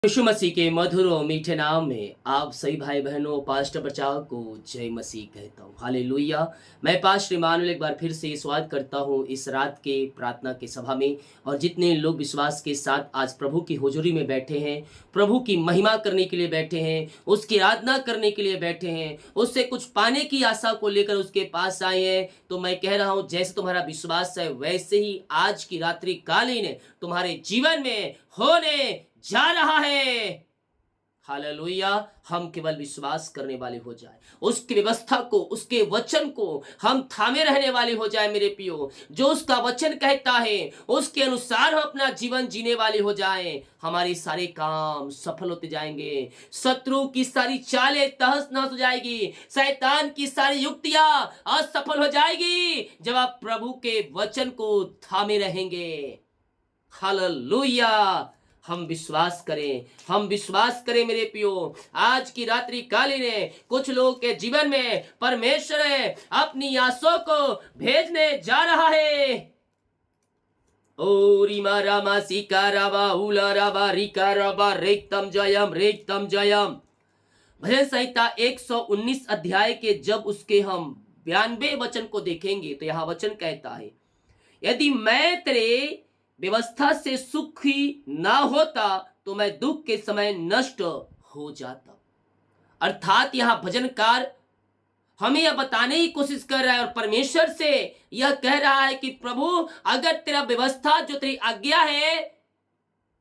यीशु मसीह के मधुर और मीठे नाम में आप सभी भाई बहनों पास्टर बचाव को जय मसीह कहता हूँ। हालेलुया। मैं पास्टर इमानुएल एक बार फिर से स्वागत करता हूँ इस रात के प्रार्थना के सभा में। और जितने लोग विश्वास के साथ आज प्रभु की हुजूरी में बैठे हैं, प्रभु की महिमा करने के लिए बैठे हैं, उसकी आराधना करने के लिए बैठे हैं, उससे कुछ पाने की आशा को लेकर उसके पास आए हैं, तो मैं कह रहा हूँ जैसे तुम्हारा विश्वास है वैसे ही आज की रात्रि कालीन तुम्हारे जीवन में होने जा रहा है। हालेलुया। हम केवल विश्वास करने वाले हो जाए, उसकी व्यवस्था को, उसके वचन को हम थामे रहने वाले हो जाए। मेरे पियो, जो उसका वचन कहता है उसके अनुसार हम अपना जीवन जीने वाले हो जाए, हमारे सारे काम सफल होते जाएंगे। शत्रु की सारी चालें तहस नहस हो जाएगी, शैतान की सारी युक्तियां असफल हो जाएगी जब आप प्रभु के वचन को थामे रहेंगे। हालेलुया। हम विश्वास करें, हम विश्वास करें मेरे पियो। आज की रात्रि कालीन ने कुछ लोगों के जीवन में परमेश्वर अपनी आशाओं को भेजने जा रहा है। ओ रीमा रामा सीका राबा उला राबा रिका राबा रेक्तम जयम रेक्तम जयम। भजन संहिता 119 अध्याय के जब उसके हम 92 वचन को देखेंगे तो यहाँ वचन कहता है, यदि मैं तेरे व्यवस्था से सुखी ना होता तो मैं दुख के समय नष्ट हो जाता। अर्थात यहां भजनकार हमें यह बताने की कोशिश कर रहा है और परमेश्वर से यह कह रहा है कि प्रभु, अगर तेरा व्यवस्था जो तेरी आज्ञा है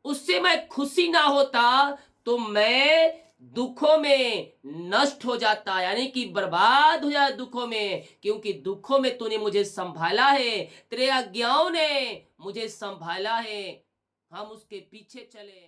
उससे मैं खुशी ना होता तो मैं दुखों में नष्ट हो जाता, यानी कि बर्बाद हो जाए दुखों में, क्योंकि दुखों में तूने मुझे संभाला है, तेरे आज्ञाओं ने मुझे संभाला है। हम उसके पीछे चले।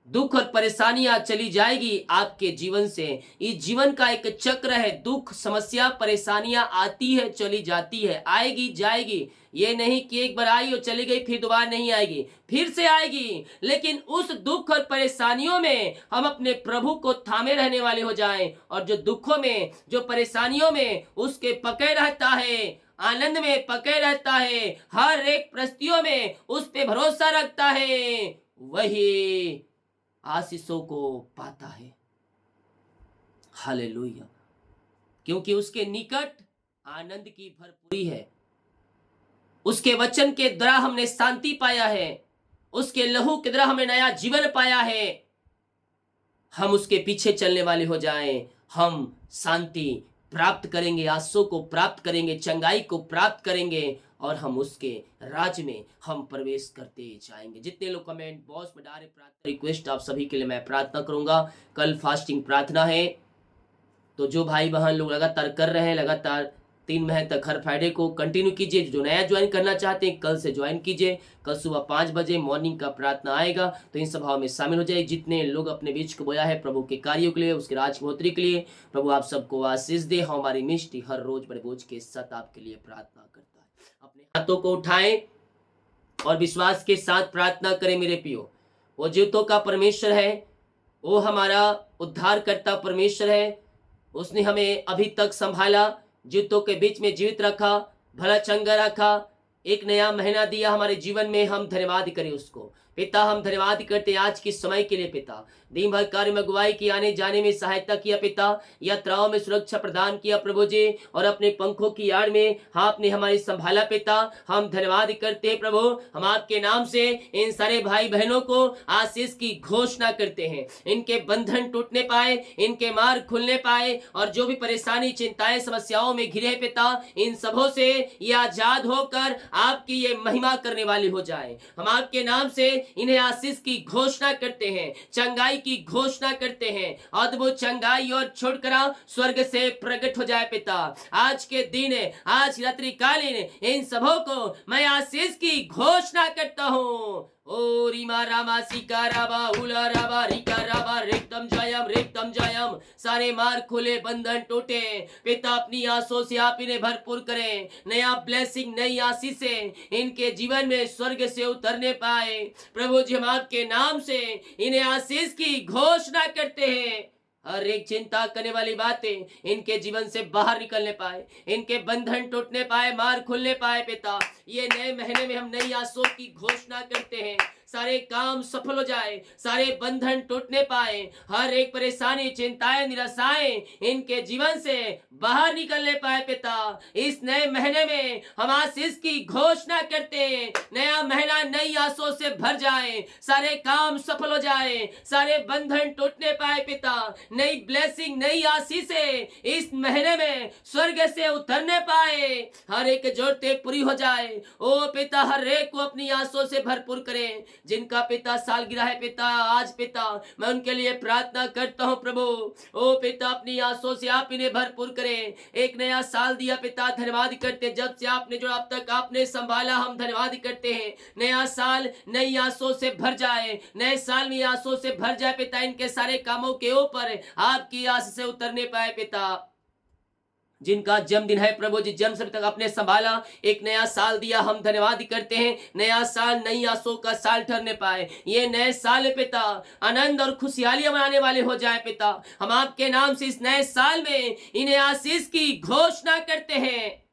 दुख और परेशानियां चली जाएगी आपके जीवन से। इस जीवन का एक चक्र है, दुख समस्या परेशानियां आती है चली जाती है, आएगी जाएगी। ये नहीं कि एक बार आई और चली गई फिर दोबारा नहीं आएगी, फिर से आएगी। लेकिन उस दुख और परेशानियों में हम अपने प्रभु को थामे रहने वाले हो जाएं, और जो दुखों में, जो परेशानियों में उसके पकड़े रहता है, आनंद में पकड़े रहता है, हर एक परिस्थितियों में उस पे भरोसा रखता है, वही आशीषों को पाता है। हालेलुया। क्योंकि उसके निकट आनंद की भरपूरी है, उसके वचन के द्वारा हमने शांति पाया है, उसके लहू के द्वारा हमने नया जीवन पाया है। हम उसके पीछे चलने वाले हो जाएं, हम शांति प्राप्त करेंगे, आशीषों को प्राप्त करेंगे, चंगाई को प्राप्त करेंगे, और हम उसके राज में हम प्रवेश करते जाएंगे। जितने लोग कमेंट बॉक्स में डाले प्रार्थना रिक्वेस्ट, आप सभी के लिए मैं प्रार्थना करूंगा। कल फास्टिंग प्रार्थना है, तो जो भाई बहन लोग लगातार कर रहे हैं, लगातार 3 महीने तक हर फ्राइडे को कंटिन्यू कीजिए। जो नया ज्वाइन करना चाहते हैं कल से ज्वाइन कीजिए। कल सुबह 5 बजे मॉर्निंग का प्रार्थना आएगा, तो इन सभाओं में शामिल हो जाए। जितने लोग अपने बीच को बोया है प्रभु के कार्यों के लिए, उसके राज बढ़ोतरी के लिए, प्रभु आप सबको आशीष दे। हमारी मिष्टी हर रोज बड़े बोझ के साथ आपके लिए प्रार्थना करता है। अपने हाथों को उठाएं और विश्वास के साथ प्रार्थना करें। मेरे पियो, वो जीवतों का परमेश्वर है, वो हमारा उद्धार करता परमेश्वर है। उसने हमें अभी तक संभाला, जीवतों के बीच में जीवित रखा, भला चंगा रखा, एक नया महीना दिया हमारे जीवन में। हम धन्यवाद करें उसको। पिता, हम धन्यवाद करते हैं आज की समय के लिए। पिता, दिन भर कार्य में अगुवाई की, आने जाने में सहायता किया। पिता, यात्राओं में सुरक्षा प्रदान किया प्रभु जी, और अपने पंखों की आड़ में आपने हमारी संभाला। पिता, हम धन्यवाद करते हैं प्रभु। हम आपके नाम से इन सारे भाई बहनों को आशीष की घोषणा करते हैं। इनके बंधन टूटने पाए, इनके मार्ग खुलने पाए, और जो भी परेशानी चिंताएं समस्याओं में घिरे पिता, इन सबों से ये आजाद होकर आपकी ये महिमा करने वाले हो जाए। हम आपके नाम से इन्हें आशीष की घोषणा करते हैं, चंगाई की घोषणा करते हैं। अद्भुत चंगाई और छुटकारा स्वर्ग से प्रकट हो जाए पिता। आज के दिन, आज रात्रि कालीन इन सबों को मैं आशीष की घोषणा करता हूँ। ओ रीमा रामा सीका राबा उला राबा रिका राबा रेक्तम जयम रेक्तम जयम। सारे मार्ग खुले, बंधन टूटे पिता, अपनी आंसू से आप इन्हें भरपूर करें। नया ब्लेसिंग, नई आशीषें इनके जीवन में स्वर्ग से उतरने पाए प्रभु जी। हम आपके नाम से इन्हें आशीष की घोषणा करते हैं। हर एक चिंता करने वाली बातें इनके जीवन से बाहर निकलने पाए, इनके बंधन टूटने पाए, मार्ग खुलने पाए पिता। ये नए महीने में हम नई आशाओं की घोषणा करते हैं। सारे काम सफल हो जाए, सारे बंधन टूटने पाए, हर एक परेशानी, चिंताएं, निराशाएं इनके जीवन से बाहर निकलने पाए पिता। इस नए महीने में हम आशीष की घोषणा करते हैं, नया महीना नई आशों से भर जाए, सारे काम सफल हो जाए, सारे बंधन टूटने पाए पिता। नई ब्लेसिंग, नई आशीषें इस महीने में स्वर्ग से उतरने पाए, हर एक जरूरतें पूरी हो जाए। ओ पिता, हर एक को अपनी आशों से भरपूर करें। जिनका पिता सालगिरह है पिता, आज पिता मैं उनके लिए प्रार्थना करता हूँ प्रभु। ओ पिता, अपनी आशों से आप इन्हें भरपूर करें। एक नया साल दिया पिता, धन्यवाद करते। जब से आपने जो अब तक आपने संभाला, हम धन्यवाद करते हैं। नया साल नई आशों से भर जाए, नए साल में आशों से भर जाए पिता। इनके सारे कामों के ऊपर आपकी आस से उतरने पाए पिता। जिनका जन्मदिन है प्रभु जी, जन्म से तक आपने संभाला, एक नया साल दिया, हम धन्यवाद करते हैं। नया साल नई आशों का साल ठहरने पाए। ये नए साल पिता आनंद और खुशहालियां मनाने वाले हो जाए पिता। हम आपके नाम से इस नए साल में इन्हें आशीष की घोषणा करते हैं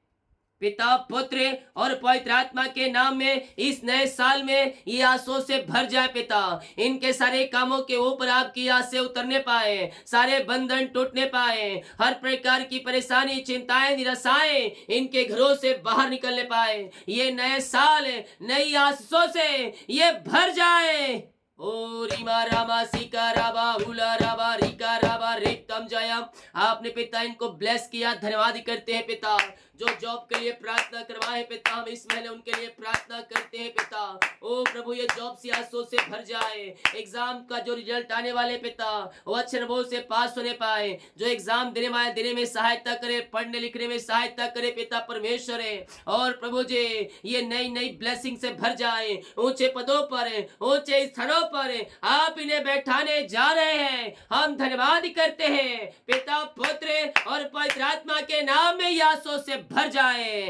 पिता, पुत्र और पवित्र आत्मा के नाम में। इस नए साल में ये आशों से भर जाए पिता। इनके सारे कामों के ऊपर आपकी आस से उतरने पाए, सारे बंधन टूटने पाए, हर प्रकार की परेशानी, चिंताएं, निराशाएं इनके घरों से बाहर निकलने पाए। ये नए साल नई आशीषों से ये भर जाए। ओ रीमा रामा सिका राबा हुला राबा रिका राबा रेक्तम जयम। आपने पिता इनको ब्लेस किया, धन्यवाद करते हैं पिता। जो जॉब के लिए प्रार्थना करवाए पिता, हम इस महीने उनके लिए प्रार्थना करते हैं पिता। ओ प्रभु, ये जॉब से आशों से भर जाए। एग्जाम का जो रिजल्ट आने वाले पिता, वो अच्छे नंबरों से पास होने पाए। जो एग्जाम देने में सहायता करे, पढ़ने लिखने में सहायता करे पिता परमेश्वर है। और प्रभु जी, ये नई नई ब्लेसिंग से भर जाए। ऊंचे पदों पर, ऊंचे स्थानों पर आप इन्हें बैठाने जा रहे हैं। हम धन्यवाद करते हैं पिता, पुत्र और पवित्र आत्मा के नाम में आशों से भर जाए।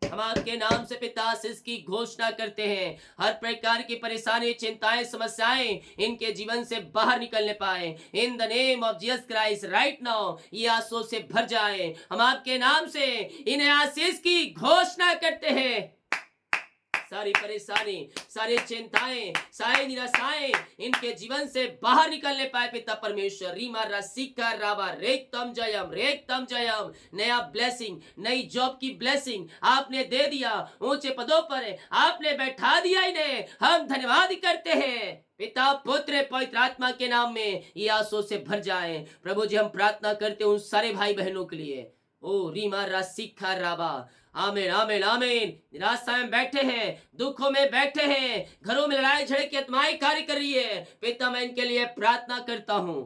हम आपके नाम से पिता आशीष की घोषणा करते हैं। हर प्रकार की परेशानी, चिंताएं, समस्याएं इनके जीवन से बाहर निकलने पाए। In the name of Jesus Christ right now ये आशीषों से भर जाए। हम आपके नाम से इन्हें आशीष की घोषणा करते हैं। सारी परेशानी, सारी चिंताएं, सारी निराशाएं इनके जीवन से बाहर निकलने पाए पिता परमेश्वर। रीमा रसिका राबा रेक्तम जयम। नया ब्लेसिंग, नई जॉब की ब्लेसिंग आपने दे दिया। ऊंचे पदों पर आपने बैठा दिया इन्हें। हम धन्यवाद करते हैं पिता, पुत्र, पवित्र आत्मा के नाम में ये आशों से भर जाए। प्रभु जी, हम प्रार्थना करते हैं उन सारे भाई बहनों के लिए। ओ रीमा रसिका राबा, आमीन आमीन आमीन। निराशा में बैठे हैं, दुखों में बैठे हैं, घरों में लड़ाई झगड़े की आत्माएं कार्य कर रही है पिता, मैं इनके लिए प्रार्थना करता हूं।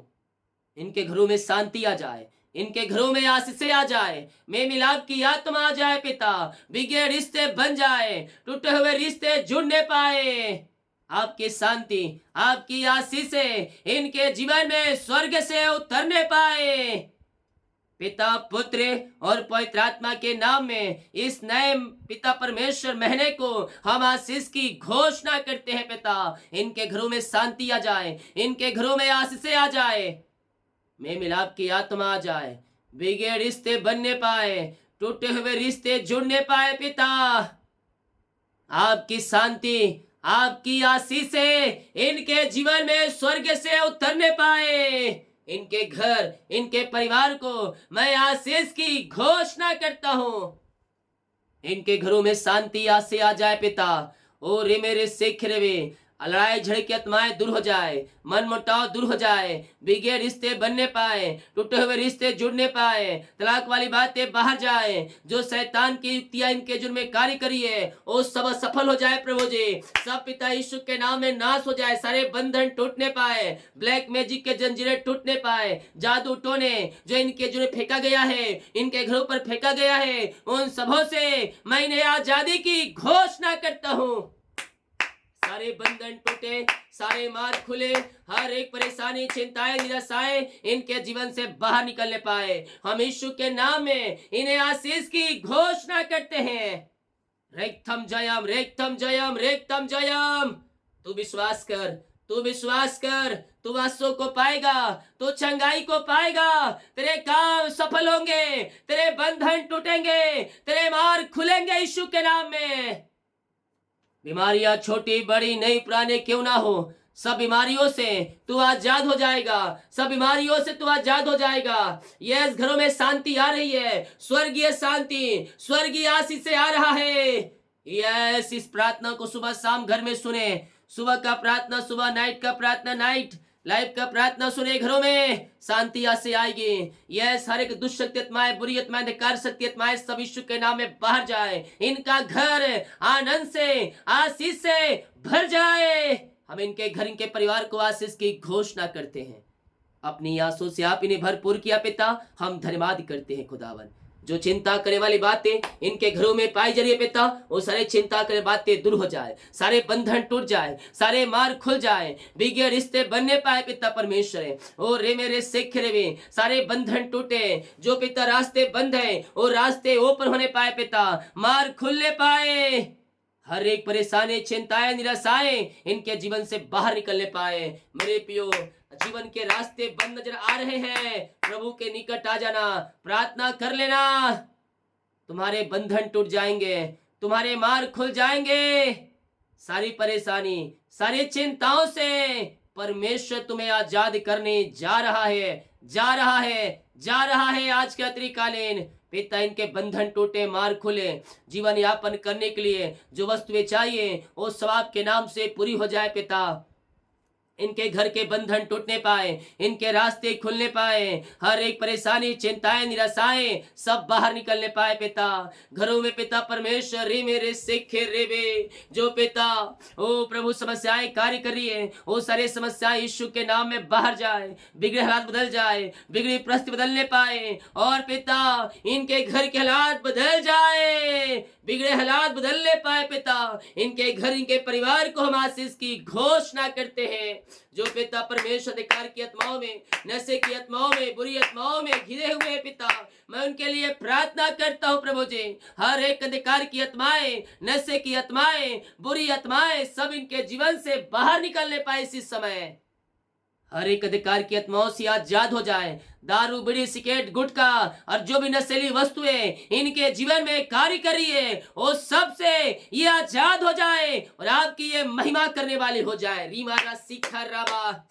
इनके घरों में शांति आ जाए, इनके घरों में आशीषें आ जाए, मेल मिलाप की आत्मा आ जाए पिता। बिगड़े रिश्ते बन जाए, टूटे हुए रिश्ते जुड़ने पाए। आपकी शांति, आपकी आशीषें इनके जीवन में स्वर्ग से उतरने पाए पिता, पुत्र और पवित्र आत्मा के नाम में। इस नए पिता परमेश्वर महीने को हम आशीष की घोषणा करते हैं पिता। इनके घरों में शांति आ जाए, इनके घरों में आशीषें आ जाए, मेल मिलाप की आत्मा आ जाए, बिगड़े रिश्ते बनने पाए, टूटे हुए रिश्ते जुड़ने पाए पिता। आपकी शांति, आपकी आशीषें इनके जीवन में स्वर्ग से उतरने पाए। इनके घर, इनके परिवार को मैं आशीष की घोषणा करता हूं। इनके घरों में शांति आज से आ जाए पिता। ओ रे मेरे सिख रे, लड़ाई झगड़े की आत्माएं दूर हो जाए, मन मुटाव दूर हो जाए, बिगड़े रिश्ते बनने पाए, टूटे हुए रिश्ते जुड़ने पाए, तलाक वाली बातें बाहर जाए। जो शैतान की युक्तियां इनके जुर्म में कार्य करी है वो सब सफल हो जाए प्रभु जी। सब पिता यीशु के नाम में नाश हो जाए, सारे बंधन टूटने पाए, ब्लैक मैजिक के जंजीरें टूटने पाए, जादू टोने जो इनके जुर्म फेंका गया है, इनके घरों पर फेंका गया है, उन सबों से मैं इन्हें आजादी की घोषणा करता हूँ। सारे बंधन टूटे, सारे मार्ग खुले, हर एक परेशानी, चिंताएं, निराशाएं इनके जीवन से बाहर निकलने पाए। हम यीशु के नाम में इन्हें आशीष की घोषणा करते हैं। रेक्तम जयम, रेक्तम जयम, रेक्तम जयम। तू विश्वास कर, तू विश्वास कर, तू आशीषों को पाएगा, तू चंगाई को पाएगा। तेरे काम सफल होंगे, तेरे बंधन टूटेंगे, तेरे मार्ग खुलेंगे यीशु के नाम में। बीमारियां छोटी बड़ी नई पुराने क्यों ना हो, सब बीमारियों से तू आजाद हो जाएगा। सब बीमारियों से तू आजाद हो जाएगा। यस, घरों में शांति आ रही है, स्वर्गीय शांति, स्वर्गीय आशीष से आ रहा है। यस, इस प्रार्थना को सुबह शाम घर में सुने। सुबह का प्रार्थना सुबह, नाइट का प्रार्थना नाइट, लाइव का प्रार्थना सुने। घरों में शांति आज से आएगी। यस, हर एक दुष्शक्ति आत्माएं, बुरी आत्माएं, अंधकार शक्ति आत्माएं सब यीशु के नाम में बाहर जाए। इनका घर आनंद से, आशीष से भर जाए। हम इनके घर, इनके परिवार को आशीष की घोषणा करते हैं। अपनी आंसू से आप इन्हें भरपूर किया पिता, हम धन्यवाद करते हैं खुदावन। जो चिंता करने वाली बातें इनके घरों में पाई जा रही है पिता, वो सारे चिंता करने बातें दूर हो जाए, सारे बंधन टूट जाए, सारे मार्ग खुल जाए, बिगड़े रिश्ते बनने पाए पिता परमेश्वर। ओ रे मेरे सिख रे, सारे बंधन टूटे, जो पिता रास्ते बंद है वो रास्ते ओपन होने पाए पिता, मार्ग खुलने पाए। हर एक परेशानी, चिंताएं, निराशाएं इनके जीवन से बाहर निकलने पाए। मेरे पियो, जीवन के रास्ते बंद नजर आ रहे हैं, प्रभु के निकट आ जाना, प्रार्थना कर लेना। तुम्हारे बंधन टूट जाएंगे, तुम्हारे मार्ग खुल जाएंगे। सारी परेशानी, सारी चिंताओं से परमेश्वर तुम्हें आजाद करने जा रहा है, जा रहा है, जा रहा है। आज के अतिकालीन पिता, इनके बंधन टूटे, मार्ग खुले, जीवन यापन करने के लिए जो वस्तुएं चाहिए वो सब आपके नाम से पूरी हो जाए पिता। इनके घर के बंधन टूटने पाए, इनके रास्ते खुलने पाए, हर एक परेशानी, चिंताएं, निराशाएं सब बाहर निकलने पाए पिता। घरों में पिता परमेश्वर रे मेरे सिखे रे वे, जो पिता ओ प्रभु समस्याएं कार्य कर रही है, वो सारे समस्याएं यीशु के नाम में बाहर जाए, बिगड़े हालात बदल जाए, बिगड़ी परिस्थिति बदलने पाए। और पिता, इनके घर के हालात बदल जाए, बिगड़े हालात बदलने पाए पिता। इनके घर, इनके परिवार को हम आशीष की घोषणा करते हैं। जो पिता परमेश्वर अधिकार की आत्माओं में, नशे की आत्माओं में, बुरी आत्माओं में घिरे हुए पिता, मैं उनके लिए प्रार्थना करता हूँ प्रभु जी। हर एक अंधकार की आत्माएं, नशे की आत्माएं, बुरी आत्माएं सब इनके जीवन से बाहर निकलने पाए इसी समय। हर एक अधिकार की आत्माओं से आजाद हो जाए। दारू, बीड़ी, सिगरेट, गुटखा और जो भी नशीली वस्तुएं इनके जीवन में कार्य कर रही है, वो सब से ये आजाद हो जाए और आपकी ये महिमा करने वाली हो जाए। रीमारा शिखर रामा,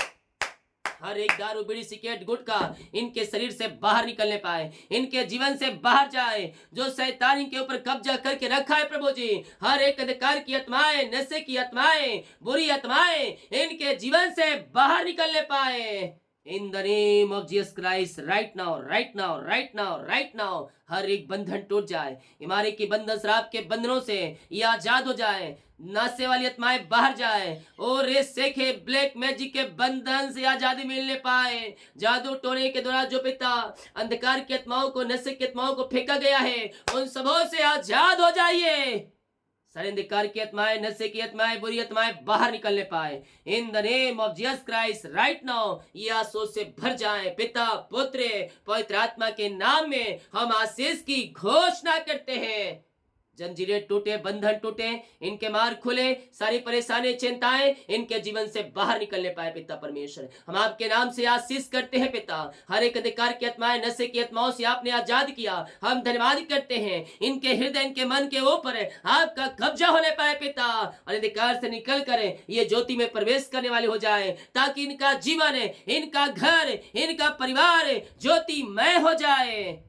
हर एक दारू, बीड़ी, सिगरेट, गुटखा इनके शरीर से बाहर निकलने पाए, इनके जीवन से बाहर जाए। जो शैतान इनके ऊपर कब्जा करके रखा है प्रभु जी, हर एक अंधकार की आत्माएं, नशे की आत्माएं, बुरी आत्माएं इनके जीवन से बाहर निकलने पाए। In the name of Jesus Christ, right now, right now, right now, right now. हर एक बंधन टूट जाए, बीमारी के बंधन, शराब के बंधनों से ये आजाद हो जाए, नाशे वाली आत्माएं बाहर जाए। और रेसे ब्लैक मैजिक के बंधन से आजादी मिलने पाए। जादू टोने के द्वारा जो पिता अंधकार की आत्माओं को, नशे की आत्माओं को फेंका गया है, उन सबों से आजाद हो जाइए। सारे अंधकार की आत्माएं, नशे की आत्माएं, बुरी आत्माएं बाहर निकलने पाए। In the name of Jesus Christ, right now ये आंसू से भर जाए। पिता, पुत्र, पवित्र आत्मा के नाम में हम आशीष की घोषणा करते हैं। जंजीरें टूटे, बंधन टूटे, इनके मार्ग खुले, सारी परेशानी, चिंताएं इनके जीवन से बाहर निकलने पाए पिता परमेश्वर। हम आपके नाम से आशीष करते हैं पिता। हर एक अधिकार की आत्माएं, नशे की आत्माओं से आपने आजाद किया, हम धन्यवाद करते हैं। इनके हृदय, इनके मन के ऊपर आपका कब्जा होने पाए पिता, और अधिकार से निकल कर ये ज्योति में प्रवेश करने वाले हो जाए, ताकि इनका जीवन, इनका घर, इनका परिवार ज्योतिमय हो जाए।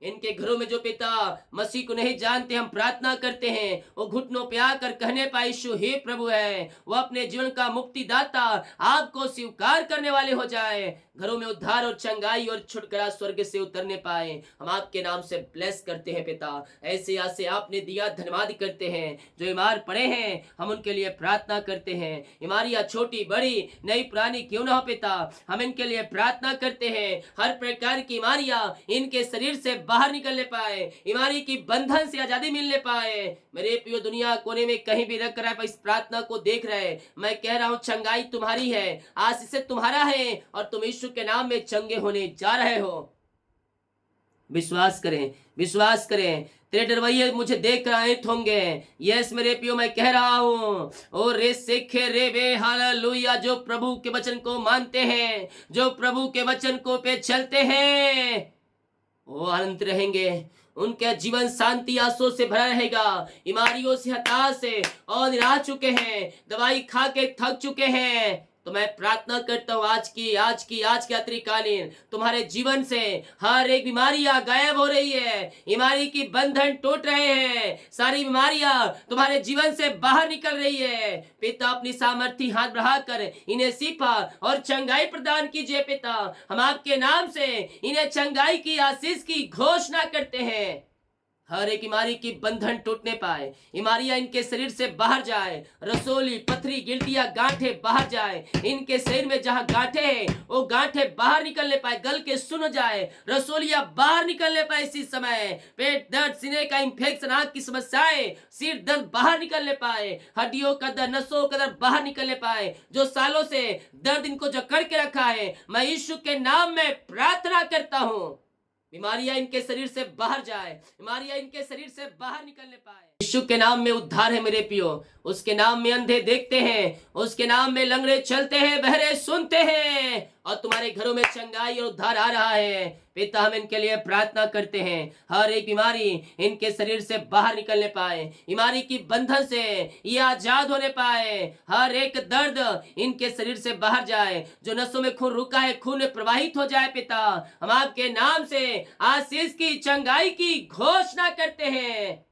इनके घरों में जो पिता मसीह को नहीं जानते, हम प्रार्थना करते हैं, वो घुटनों पे आकर कहने पाए यीशु हे प्रभु है, वो अपने जीवन का मुक्तिदाता आपको स्वीकार करने वाले हो जाए। घरों में उद्धार और चंगाई और छुटकारा स्वर्ग से उतरने पाए। हम आपके नाम से ब्लेस करते हैं पिता। ऐसे आसे आपने दिया, धन्यवाद करते हैं। जो बीमार पड़े हैं हम उनके लिए प्रार्थना करते हैं। बीमारियां छोटी बड़ी नई पुरानी क्यों ना हो पिता, हम इनके लिए प्रार्थना करते हैं। हर प्रकार की बीमारियां इनके शरीर से बाहर निकलने पाए, बीमारी की बंधन से आजादी मिलने पाए। मेरे प्रियो, दुनिया कोने में कहीं भी रख रहा है, इस प्रार्थना को देख रहे, मैं कह रहा हूं चंगाई तुम्हारी है, आशीष तुम्हारा है, और तुम यीशु के नाम में चंगे होने जा रहे हो। विश्वास करें, विश्वास करें। तेरे डरवैये मुझे देख कर आयत होंगे। यस मेरे पियो, मैं कह रहा हूँ, ओ रे सेखे रे वे हालेलुया। जो प्रभु के वचन को मानते हैं, जो प्रभु के वचन को पे चलते हैं, वो अनंत रहेंगे, उनका जीवन शांति आंसू से भरा रहेगा। बीमारियों से, हताश से और निराश चुके हैं, दवाई खा के थक चुके हैं, तो मैं प्रार्थना करता हूँ आज के रात्रिकालीन तुम्हारे जीवन से हर एक बीमारियां गायब हो रही है, बीमारी की बंधन टूट रहे हैं, सारी बीमारियां तुम्हारे जीवन से बाहर निकल रही है। पिता अपनी सामर्थी हाथ बढ़ाकर इन्हें शिफा और चंगाई प्रदान कीजिए। पिता हम आपके नाम से इन्हें चंगाई की आशीष की घोषणा करते हैं। हर एक बीमारी की बंधन टूटने पाए, बीमारियां इनके शरीर से बाहर जाए, रसोली, पथरी, गिल्टियां, गांठे बाहर जाए, इनके शरीर में जहां गांठे हैं वो गांठे बाहर निकलने पाए, गल के सुन जाए, रसोलियां बाहर निकलने पाए। इसी समय पेट दर्द, सीने का इंफेक्शन, आंख की समस्याएं, सिर दर्द बाहर निकलने पाए, हड्डियों का दर्द, नसों का दर्द बाहर निकलने पाए। जो सालों से दर्द इनको जकड़ के रखा है, मैं यीशु के नाम में प्रार्थना करता हूं, बीमारियां इनके शरीर से बाहर जाए, बीमारियां इनके शरीर से बाहर निकलने पाए। यीशु के नाम में उद्धार है मेरे पियो, उसके नाम में अंधे देखते हैं, उसके नाम में लंगड़े चलते हैं, बहरे सुनते हैं, और तुम्हारे घरों में चंगाई और उद्धार आ रहा है। पिता हम इनके लिए प्रार्थना करते हैं, हर एक बीमारी इनके शरीर से बाहर निकलने पाए, बीमारी की बंधन से ये आजाद होने पाए, हर एक दर्द इनके शरीर से बाहर जाए, जो नसों में खून रुका है खून में प्रवाहित हो जाए। पिता हम आपके नाम से आशीष की, चंगाई की घोषणा करते हैं।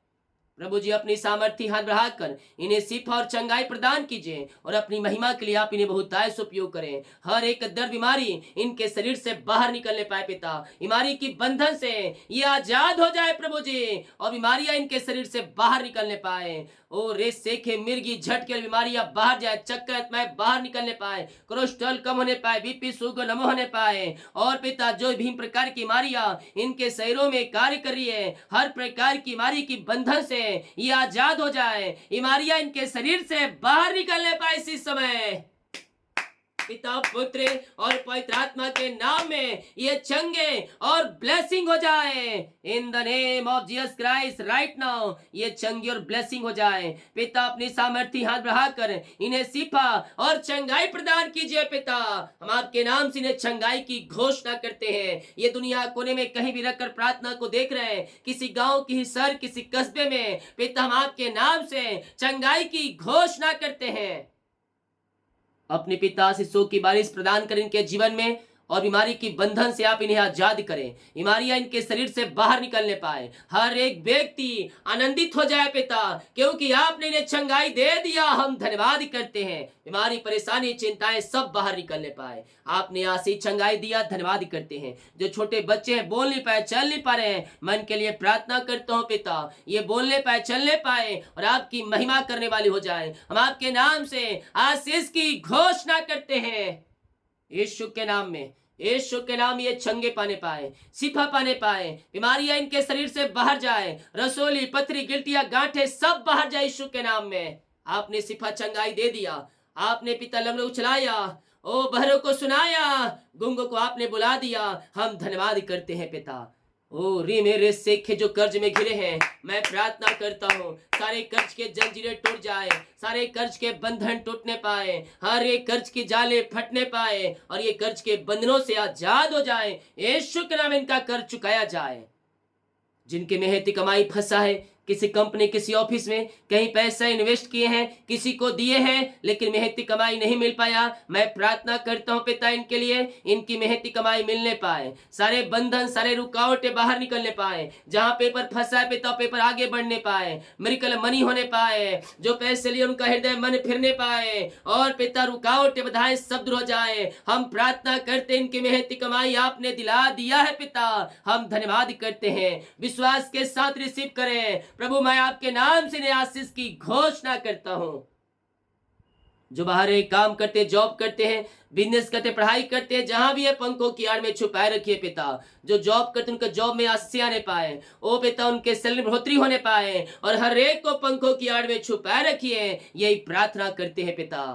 प्रभु जी अपनी सामर्थी हाथ बढ़ाकर इन्हें शिफा और चंगाई प्रदान कीजिए, और अपनी महिमा के लिए आप इन्हें बहुतायत से उपयोग करें। हर एक दर्द, बीमारी इनके शरीर से बाहर निकलने पाए। पिता बीमारी की बंधन से ये आजाद हो जाए प्रभु जी, और बीमारियां इनके शरीर से बाहर निकलने पाए। ओ रेस, सेखे, मिर्गी, झटके बीमारियां बाहर जाए, चक्कर में बाहर निकलने पाए, कोलेस्ट्रॉल कम होने पाए, बीपी, शुगर नम होने पाए। और पिता जो भी प्रकार की बीमारियां इनके शरीरों में कार्य कर रही है, हर प्रकार की बीमारी की बंधन से ये आजाद हो जाए, बीमारियां इनके शरीर से बाहर निकलने पाए। इसी समय पिता, पुत्र और पवित्र आत्मा के नाम में ये चंगे और ब्लेसिंग हो जाए। इन the name of Jesus Christ right now ये चंगी और ब्लेसिंग हो जाए। पिता अपनी सामर्थी हाथ बढ़ाकर इन्हें शिफा और चंगाई प्रदान कीजिए। पिता हम आपके नाम से इन्हें चंगाई की घोषणा करते हैं। ये दुनिया कोने में कहीं भी रखकर प्रार्थना को देख रहे हैं, किसी गांव, किसी शहर, किसी कस्बे में, पिता हम आपके नाम से चंगाई की घोषणा करते हैं। अपने पिता शिशु की बारिश प्रदान करें इनके जीवन में, और बीमारी की बंधन से आप इन्हें आजाद करें, बीमारियां इनके शरीर से बाहर निकलने पाए, हर एक व्यक्ति आनंदित हो जाए। पिता क्योंकि आपने इन्हें चंगाई दे दिया, हम धन्यवाद करते हैं। बीमारी, परेशानी, चिंताएं सब बाहर निकलने पाए, आपने आशीष, चंगाई दिया, धन्यवाद करते हैं। जो छोटे बच्चे हैं, बोल नहीं पाए, चल नहीं पा रहे हैं, मैं इनके लिए प्रार्थना करता हूँ पिता, ये बोलने पाए, चलने पाए, और आपकी महिमा करने वाली हो जाए। हम आपके नाम से आशीष की घोषणा करते हैं, यीशु के नाम में। यीशु के नाम ये चंगे पाने पाए, शिफा पाने पाए, बीमारियां इनके शरीर से बाहर जाए, रसोली, पथरी, गिल्टियां, गांठे सब बाहर जाए। यीशु के नाम में आपने शिफा, चंगाई दे दिया। आपने पिता लंगड़ों को चलाया, ओ बहरों को सुनाया, गूंगों को आपने बुला दिया। हम धन्यवाद करते हैं पिता। ओ री मेरे सेखे जो कर्ज में घिरे हैं, मैं प्रार्थना करता हूँ सारे कर्ज के जंजीरें टूट जाए, सारे कर्ज के बंधन टूटने पाए, हर एक कर्ज की जाले फटने पाए, और ये कर्ज के बंधनों से आजाद हो जाए। यीशु के नाम इनका कर्ज चुकाया जाए। जिनके मेहनती कमाई फंसा है, किसी कंपनी, किसी ऑफिस में कहीं पैसा इन्वेस्ट किए हैं, किसी को दिए हैं, लेकिन मेहनती कमाई नहीं मिल पाया, मैं प्रार्थना करता हूं पिता इनके लिए, इनकी मेहनती कमाई मिलने पाए, सारे बंधन, सारे रुकावटें बाहर निकलने पाए। जहां पेपर फंसा है पिता, पेपर आगे बढ़ने पाए, मिरेकल मनी होने पाए, जो पैसे लिए उनका हृदय मन फिरने पाए, और पिता रुकावटें, बाधाएं सब दूर हो जाए। हम प्रार्थना करते, इनकी मेहनती कमाई आपने दिला दिया है पिता, हम धन्यवाद करते हैं। विश्वास के साथ रिसीव करें प्रभु, मैं आपके नाम से आशीष की घोषणा करता हूं। जो बाहर एक काम करते, जॉब करते हैं, बिजनेस करते, पढ़ाई करते हैं, जहां भी है पंखों की आड़ में छुपाए रखिए पिता। जो जॉब करते उनके जॉब में आशीष आने पाए, ओ पिता उनके सैलरी में बढ़ोतरी होने पाए, और हर एक को पंखों की आड़ में छुपाए रखिए, यही प्रार्थना करते हैं पिता।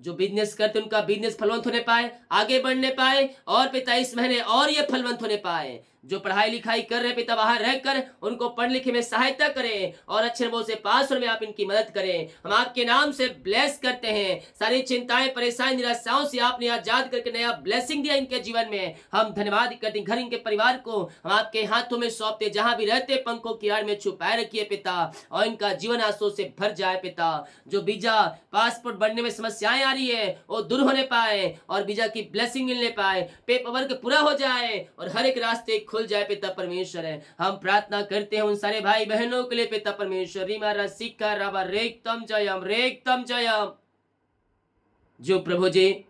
जो बिजनेस करते उनका बिजनेस फलवंत होने पाए, आगे बढ़ने पाए, और पिता इस महीने और ये फलवंत होने पाए। जो पढ़ाई लिखाई कर रहे पिता बाहर रहकर उनको पढ़ लिखे में सहायता करें और अच्छे नंबरों से पास होने में आप इनकी मदद करें। हम आपके नाम से ब्लेस करते हैं। सारी चिंताएं, परेशानी, निराशाओं से आपने आजाद करके नया ब्लेसिंग दिया इनके जीवन में। हम धन्यवाद करते हैं। घर इनके परिवार को हम आपके हाथों में सौंपते, जहां भी रहते पंखों की आड़ में छुपाए रखिए पिता, और इनका जीवन आंसू से भर जाए पिता। जो वीजा पासपोर्ट बनने में समस्याएं आ रही है वो दूर होने पाए और वीजा की ब्लेसिंग मिलने पाए, पेपर वर्क पूरा हो जाए और हर एक रास्ते खुल जाए पिता परमेश्वर है। हम प्रार्थना करते हैं उन सारे भाई बहनों के लिए पिता परमेश्वर। रीमा सिक्का राबा रेक्तम जयम जो प्रभु जी,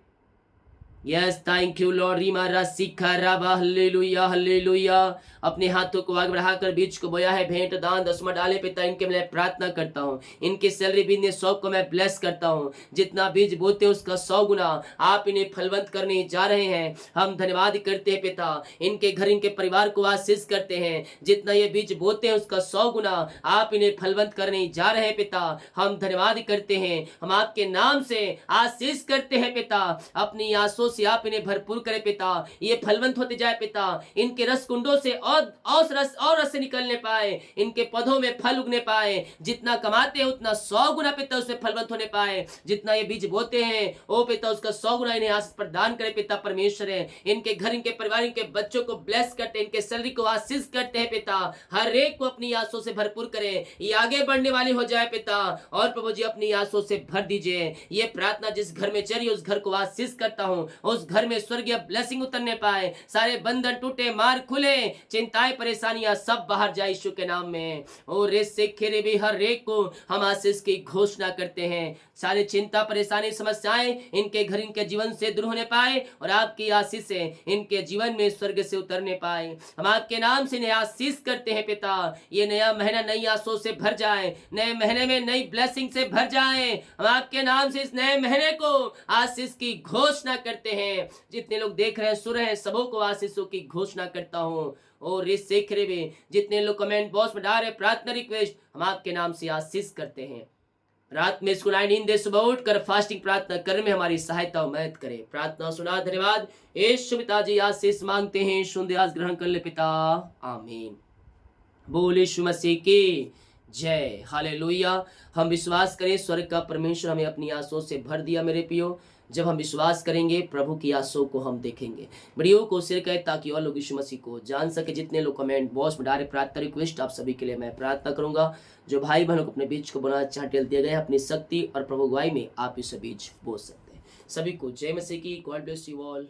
यस थैंक यू लॉर्ड, रीमा रासिका राबा हालेलुया हालेलुया, अपने हाथों को आगे बढ़ाकर बीज को बोया है, भेंट दान दसवां डाले पिता, इनके मैं प्रार्थना करता हूँ। इनके सैलरी बिजनेस शॉप को मैं ब्लेस करता हूँ। जितना बीज बोते हैं उसका 100 गुना आप इन्हें फलवंत करने जा रहे हैं। हम धन्यवाद करते हैं पिता, इनके घर इनके परिवार को आशीष करते हैं। जितना ये बीज बोते हैं उसका 100 गुना आप इन्हें फलवंत करने जा रहे हैं पिता। हम धन्यवाद करते हैं, हम आपके नाम से आशीष करते हैं पिता। अपनी आंसू से आप इन्हें भरपूर करें पिता, ये फलवंत होते जाए पिता। इनके रस कुंडों से और रस से निकलने पाए, इनके पौधों में फल उगने पाए। जितना कमाते हैं उतना 100 गुना पिता उससे फलवंत होने पाए। जितना ये बीज बोते हैं ओ पिता उसका 100 गुना इन्हें आशीष प्रदान करे पिता परमेश्वर है। इनके घर इनके परिवार इनके बच्चों को ब्लेस करते हैं, इनके सैलरी को आशीष करते हैं पिता। हर एक को अपनी आंसू से भरपूर करें, ये आगे बढ़ने वाली हो जाए पिता। और प्रभु जी अपनी आंसू से भर दीजिए। ये प्रार्थना जिस घर में चली उस घर को आशीष करता हूँ, उस घर में स्वर्गीय ब्लेसिंग उतरने पाए। सारे बंधन टूटे, मार खुले, चिंताएं परेशानियां सब बाहर जाए यीशु के नाम में। और रे से खेरे भी हर एक को हम आशीष की घोषणा करते हैं। सारी चिंता परेशानी समस्याएं इनके घर इनके जीवन से दूर होने पाए और आपकी आशीष से इनके जीवन में स्वर्ग से उतरने पाए। हम आपके नाम से नया आशीष करते हैं पिता। ये नया महीना नई आशों से भर जाए, नए महीने में नई ब्लेसिंग से भर जाए। हम आपके नाम से इस नए महीने को आशीष की घोषणा करते हैं। जितने लोग देख रहे हैं सुन रहे हैं सबों को आशीषों की घोषणा करता हूँ। और इस सेखरे में जितने लोग कमेंट बॉक्स में डाल रहे प्रार्थना रिक्वेस्ट, हम आपके नाम से आशीष करते हैं। रात में इसको नींद दे, सुबह उठकर फास्टिंग प्रार्थना करने में हमारी सहायता मदद करे। प्रार्थना सुना, धन्यवाद। यीशु पिताजी आशीष मांगते हैं, सुन आज ग्रहण कर ले पिता, आमीन। बोल यीशु मसीह की जय, हालेलुया। हम विश्वास करें स्वर्ग का परमेश्वर हमें अपनी आंसुओं से भर दिया मेरे पियो। जब हम विश्वास करेंगे प्रभु की आंसुओं को हम देखेंगे। वीडियो को शेयर करें ताकि और लोग यीशु मसीह को जान सके। जितने लोग कमेंट बॉक्स में डाले प्रार्थना रिक्वेस्ट, आप सभी के लिए मैं प्रार्थना करूंगा। जो भाई बहनों को अपने बीज को बोना चाहते दिए गए अपनी शक्ति और प्रभु गवाही में आप इस बीज बो सकते हैं। सभी को जय मसीह की। God bless you all.